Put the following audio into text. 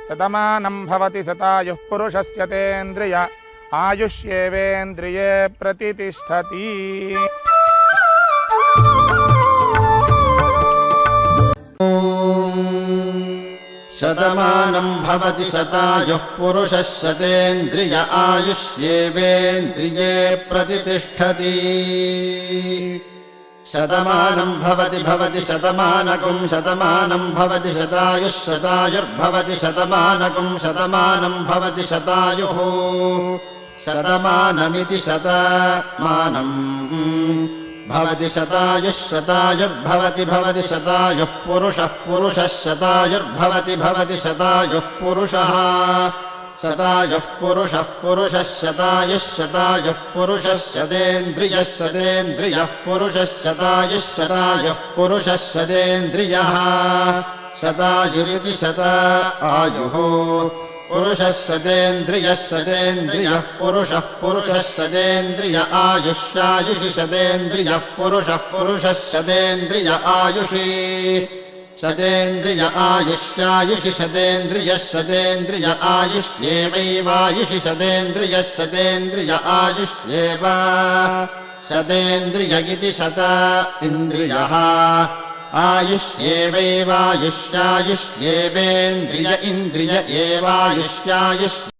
शतमानं भवति शतायुः पुरुषस्य तेन्द्रिय आयुष्येवेन्द्रिये प्रतितिष्ठति। शतमानं भवति शतायुः पुरुषः शतेन्द्रिय आयुष्येवेन्द्रिये प्रतितिष्ठति। शतमानं भवति शतमानकं शतमानं भवति शतायुः शतायुर्भवति शतमानकं शतमानं भवति शतायुः शतमानमिति शतमानं भवति शतायुः शतायुर्भवति भवति शतायुः पुरुषः पुरुषः शतायुर्भवति भवति शतायुः पुरुषः शतायुः पुरुषः पुरुषः शतायुः शतायुः पुरुषः शतेन्द्रियः शतेन्द्रियः पुरुषः शतायुः शतायुः पुरुषः शतेन्द्रियः शतायुरिति शतायुः पुरुषः शतेन्द्रियः शतेन्द्रियः पुरुषः पुरुषः शतेन्द्रिय आयुष्यायुषि शतेन्द्रियः पुरुषः पुरुषः शतेन्द्रिय आयुषि शतेन्द्रिय आयुष्यायुषि शतेन्द्रियः शतेन्द्रिय आयुष्येवैवायुषि शतेन्द्रियः शतेन्द्रिय आयुष्येव शतेन्द्रिय इति शत इन्द्रियः आयुष्येवैवायुष्यायुष्येवेन्द्रिय इन्द्रिय एवायुष्यायुष्